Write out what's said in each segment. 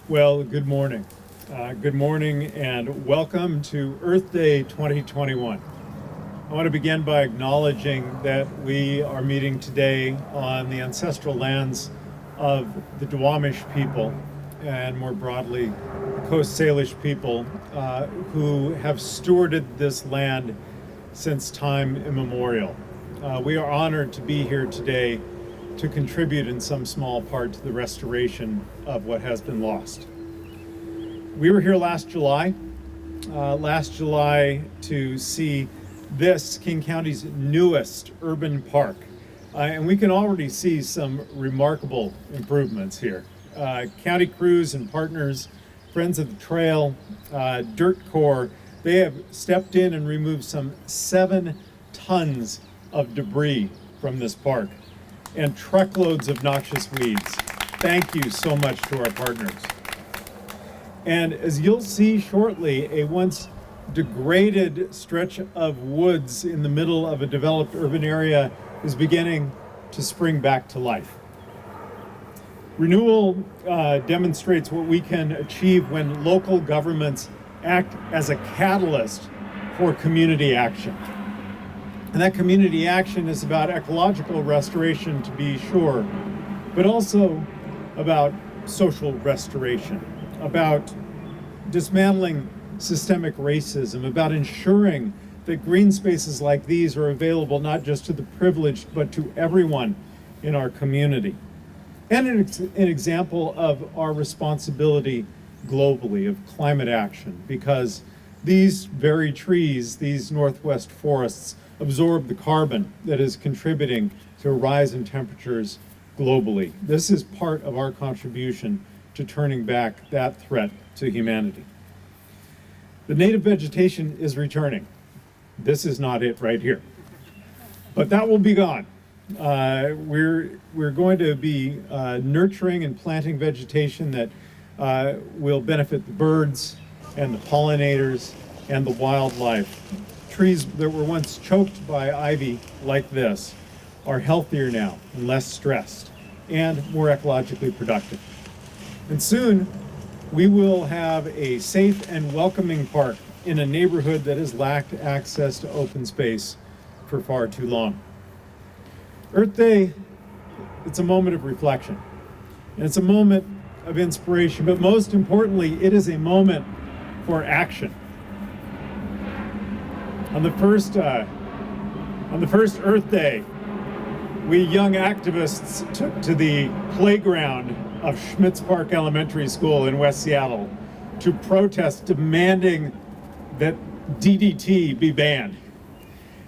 Well, good morning. Good morning and welcome to Earth Day 2021. I want to begin by acknowledging that we are meeting today on the ancestral lands of the Duwamish people and more broadly the Coast Salish people who have stewarded this land since time immemorial. We are honored to be here today to contribute in some small part to the restoration of what has been lost. We were here last July to see this King County's newest urban park. And we can already see some remarkable improvements here. County crews and partners, Friends of the Trail, Dirt Corps, they have stepped in and removed some 7 tons of debris from this park and truckloads of noxious weeds. Thank you so much to our partners. And as you'll see shortly, a once degraded stretch of woods in the middle of a developed urban area is beginning to spring back to life. Renewal demonstrates what we can achieve when local governments act as a catalyst for community action. And that community action is about ecological restoration, to be sure, but also about social restoration, about dismantling systemic racism, about ensuring that green spaces like these are available not just to the privileged, but to everyone in our community. And an example of our responsibility globally of climate action, because these very trees, these Northwest forests, absorb the carbon that is contributing to a rise in temperatures globally. This is part of our contribution to turning back that threat to humanity. The native vegetation is returning. This is not it right here, but that will be gone. We're going to be nurturing and planting vegetation that will benefit the birds and the pollinators and the wildlife. Trees that were once choked by ivy like this are healthier now and less stressed and more ecologically productive. And soon we will have a safe and welcoming park in a neighborhood that has lacked access to open space for far too long. Earth Day, it's a moment of reflection, and it's a moment of inspiration, but most importantly, it is a moment for action. On the first Earth Day, we young activists took to the playground of Schmitz Park Elementary School in West Seattle to protest demanding that DDT be banned.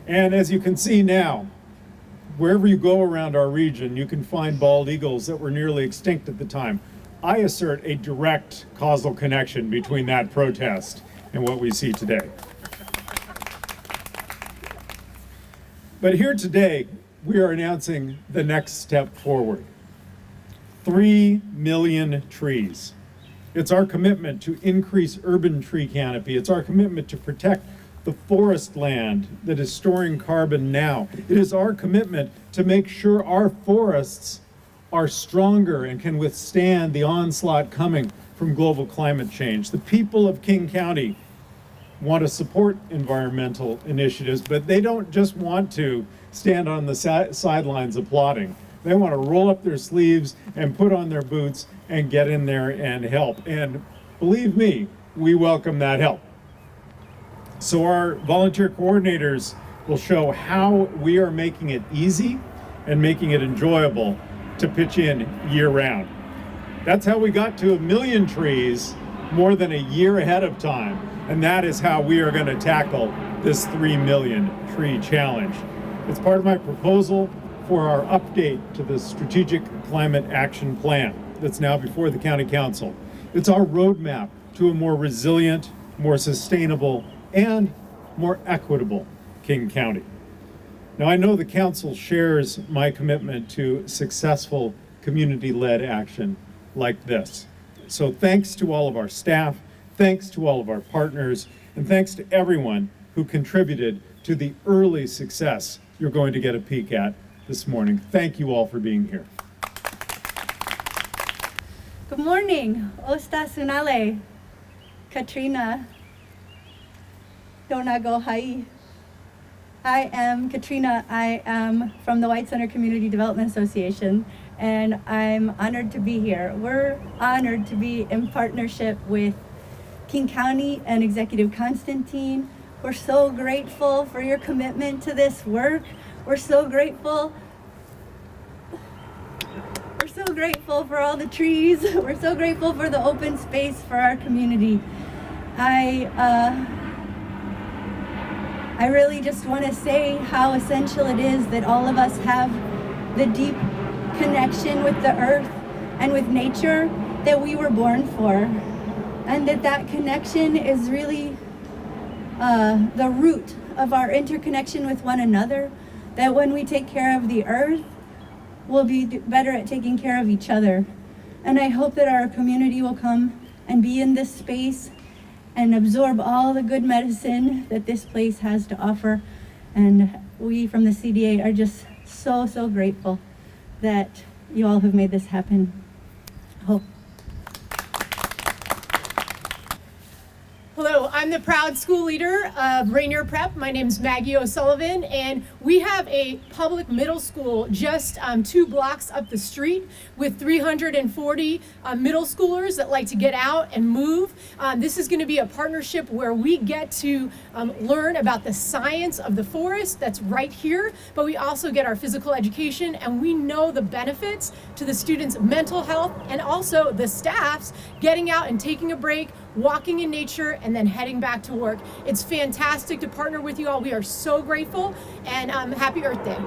And as you can see now, wherever you go around our region, you can find bald eagles that were nearly extinct at the time. I assert a direct causal connection between that protest and what we see today. But here today, we are announcing the next step forward. 3 million trees. It's our commitment to increase urban tree canopy. It's our commitment to protect the forest land that is storing carbon now. It is our commitment to make sure our forests are stronger and can withstand the onslaught coming from global climate change. The people of King County want to support environmental initiatives, but they don't just want to stand on the sidelines applauding. They want to roll up their sleeves and put on their boots and get in there and help. And believe me, we welcome that help. So our volunteer coordinators will show how we are making it easy and making it enjoyable to pitch in year round. That's how we got to 1 million trees more than a year ahead of time. And that is how we are going to tackle this 3 million tree challenge. It's part of my proposal for our update to the Strategic Climate Action Plan that's now before the County Council. It's our roadmap to a more resilient, more sustainable, and more equitable King County. Now, I know the Council shares my commitment to successful community-led action like this. So thanks to all of our staff, thanks to all of our partners, and thanks to everyone who contributed to the early success you're going to get a peek at this morning. Thank you all for being here. Good morning. Osta Sunale. Katrina. Donago Hai. I am Katrina. I am from the White Center Community Development Association, and I'm honored to be here. We're honored to be in partnership with King County and Executive Constantine. We're so grateful for your commitment to this work. We're so grateful for all the trees. We're so grateful for the open space for our community. I really just want to say how essential it is that all of us have the deep connection with the earth and with nature that we were born for. And that connection is really the root of our interconnection with one another. That when we take care of the earth, we'll be better at taking care of each other. And I hope that our community will come and be in this space and absorb all the good medicine that this place has to offer. And we from the CDA are just so, so grateful that you all have made this happen. Hope. Hello, I'm the proud school leader of Rainier Prep. My name's Maggie O'Sullivan, and we have a public middle school just 2 blocks up the street with 340 middle schoolers that like to get out and move. This is going to be a partnership where we get to learn about the science of the forest that's right here, but we also get our physical education, and we know the benefits to the students' mental health and also the staff's getting out and taking a break, walking in nature, and then heading back to work. It's fantastic to partner with you all. We are so grateful, and happy Earth Day.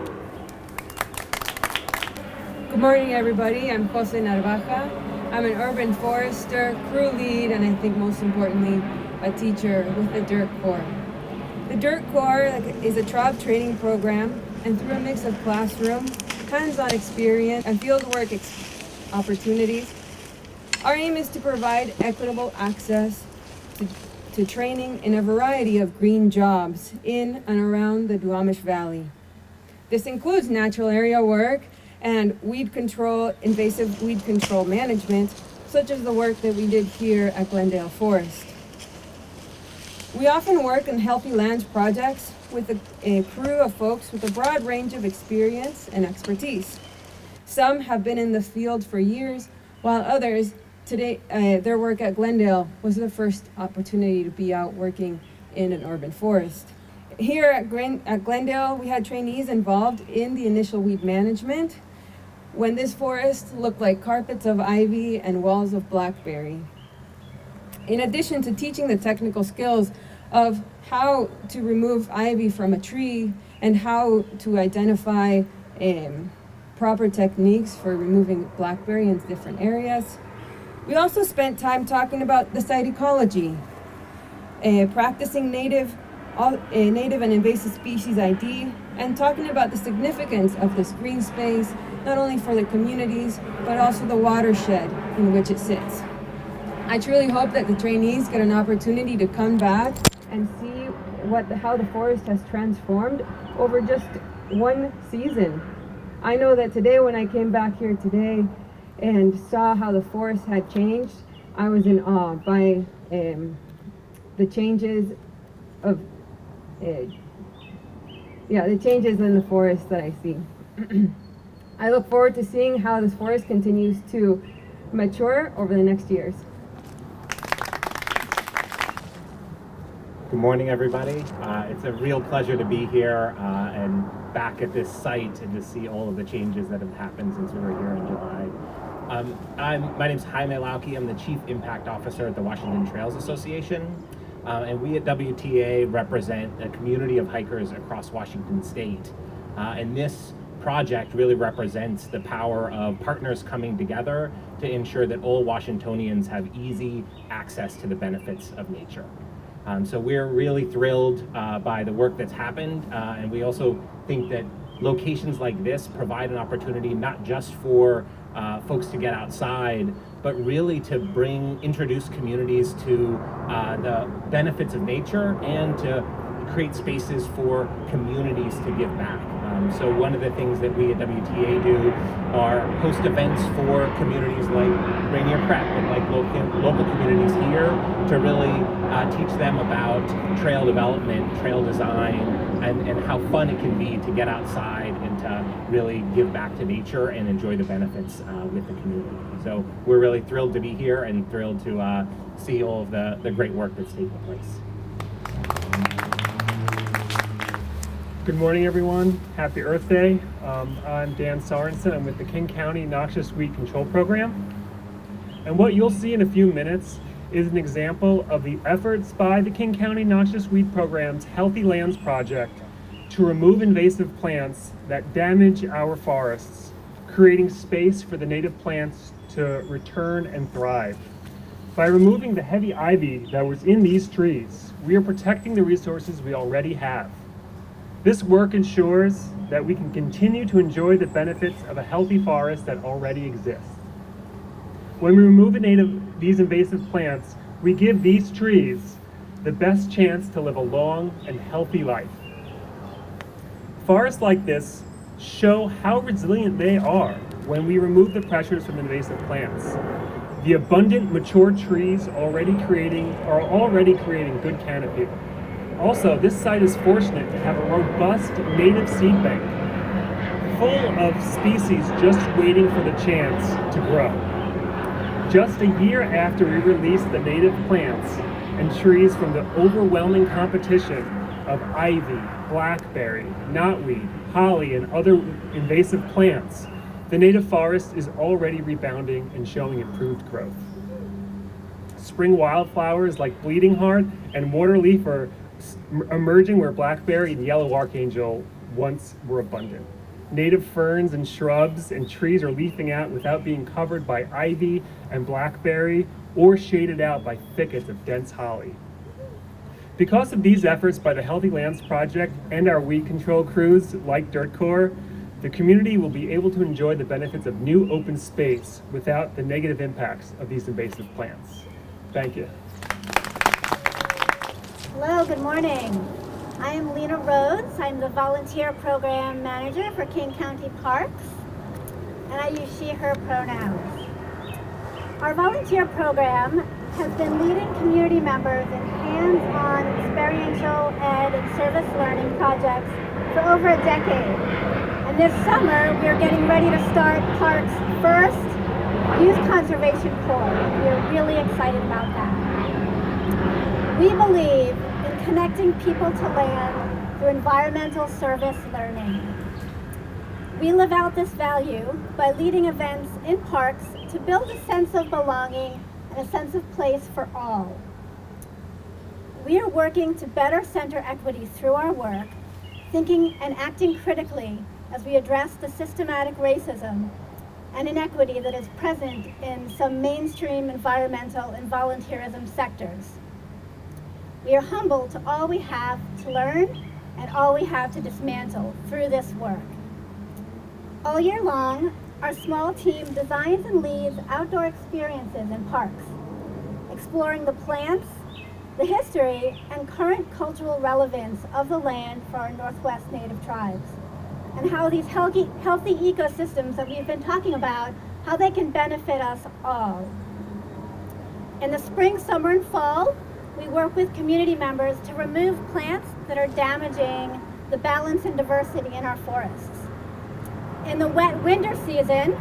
Good morning, everybody. I'm Jose Narvaja. I'm an urban forester, crew lead, and I think most importantly, a teacher with the Dirt Corps. The Dirt Corps is a tribe training program, and through a mix of classroom, hands-on experience, and fieldwork opportunities, our aim is to provide equitable access to training in a variety of green jobs in and around the Duwamish Valley. This includes natural area work and weed control, invasive weed control management, such as the work that we did here at Glendale Forest. We often work in healthy lands projects with a crew of folks with a broad range of experience and expertise. Some have been in the field for years, while others today, their work at Glendale was their first opportunity to be out working in an urban forest. Here at Glendale, we had trainees involved in the initial weed management when this forest looked like carpets of ivy and walls of blackberry. In addition to teaching the technical skills of how to remove ivy from a tree and how to identify proper techniques for removing blackberry in different areas, we also spent time talking about the site ecology, practicing native and invasive species ID, and talking about the significance of this green space, not only for the communities, but also the watershed in which it sits. I truly hope that the trainees get an opportunity to come back and see how the forest has transformed over just one season. I know that today, when I came back here today and saw how the forest had changed, I was in awe by the changes of the changes in the forest that I see. I look forward to seeing how this forest continues to mature over the next years. Good morning, everybody. It's a real pleasure to be here and back at this site and to see all of the changes that have happened since we were here in July. My name's Jaime Lauke. I'm the Chief Impact Officer at the Washington Trails Association. And we at WTA represent a community of hikers across Washington State. And this project really represents the power of partners coming together to ensure that all Washingtonians have easy access to the benefits of nature. So we're really thrilled by the work that's happened, and we also think that locations like this provide an opportunity not just for folks to get outside, but really to introduce communities to the benefits of nature and to create spaces for communities to give back. So one of the things that we at WTA do are host events for communities like Rainier Prep and like local communities here to really teach them about trail development, trail design, and how fun it can be to get outside and to really give back to nature and enjoy the benefits with the community. So we're really thrilled to be here and thrilled to see all of the great work that's taking place. Good morning, everyone. Happy Earth Day. I'm Dan Sorensen. I'm with the King County Noxious Weed Control Program. And what you'll see in a few minutes is an example of the efforts by the King County Noxious Weed Program's Healthy Lands Project to remove invasive plants that damage our forests, creating space for the native plants to return and thrive. By removing the heavy ivy that was in these trees, we are protecting the resources we already have. This work ensures that we can continue to enjoy the benefits of a healthy forest that already exists. When we remove these invasive plants, we give these trees the best chance to live a long and healthy life. Forests like this show how resilient they are when we remove the pressures from invasive plants. The abundant mature trees are already creating good canopy. Also, this site is fortunate to have a robust native seed bank full of species just waiting for the chance to grow. Just a year after we released the native plants and trees from the overwhelming competition of ivy, blackberry, knotweed, holly, and other invasive plants, the native forest is already rebounding and showing improved growth. Spring wildflowers like bleeding heart and waterleaf are emerging where blackberry and yellow archangel once were abundant. Native ferns and shrubs and trees are leafing out without being covered by ivy and blackberry or shaded out by thickets of dense holly. Because of these efforts by the Healthy Lands Project and our weed control crews like Dirt Corps, the community will be able to enjoy the benefits of new open space without the negative impacts of these invasive plants. Thank you. Hello, good morning. I am Lena Rhodes. I'm the Volunteer Program Manager for King County Parks, and I use she, her pronouns. Our volunteer program has been leading community members in hands-on experiential ed and service learning projects for over a decade. And this summer, we're getting ready to start Parks' first Youth Conservation Corps. We're really excited about that. We believe in connecting people to land through environmental service learning. We live out this value by leading events in parks to build a sense of belonging and a sense of place for all. We are working to better center equity through our work, thinking and acting critically as we address the systematic racism and inequity that is present in some mainstream environmental and volunteerism sectors. We are humble to all we have to learn and all we have to dismantle through this work. All year long, our small team designs and leads outdoor experiences in parks, exploring the plants, the history, and current cultural relevance of the land for our Northwest Native tribes, and how these healthy ecosystems that we've been talking about, how they can benefit us all. In the spring, summer, and fall, we work with community members to remove plants that are damaging the balance and diversity in our forests. In the wet winter season,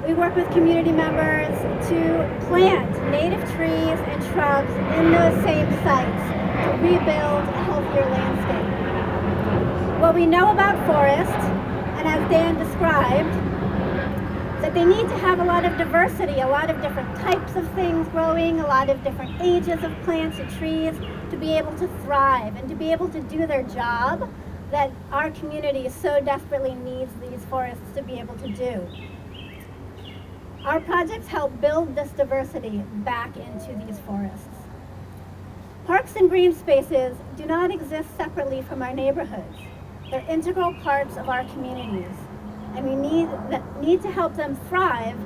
we work with community members to plant native trees and shrubs in those same sites to rebuild a healthier landscape. What we know about forests, and as Dan described, that they need to have a lot of diversity, a lot of different types of things growing, a lot of different ages of plants and trees to be able to thrive and to be able to do their job that our community so desperately needs these forests to be able to do. Our projects help build this diversity back into these forests. Parks and green spaces do not exist separately from our neighborhoods. They're integral parts of our communities, and we need to help them thrive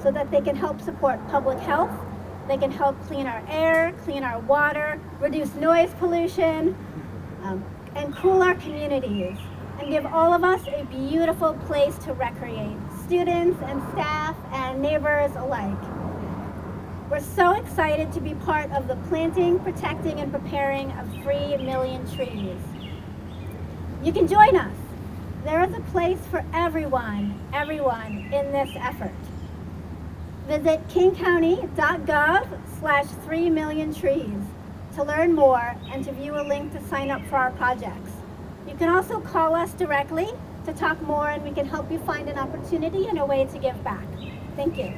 so that they can help support public health, they can help clean our air, clean our water, reduce noise pollution, and cool our communities, and give all of us a beautiful place to recreate, students and staff and neighbors alike. We're so excited to be part of the planting, protecting, and preparing of 3 million trees. You can join us. There is a place for everyone in this effort. Visit kingcounty.gov/3milliontrees to learn more and to view a link to sign up for our projects. You can also call us directly to talk more, and we can help you find an opportunity and a way to give back. Thank you.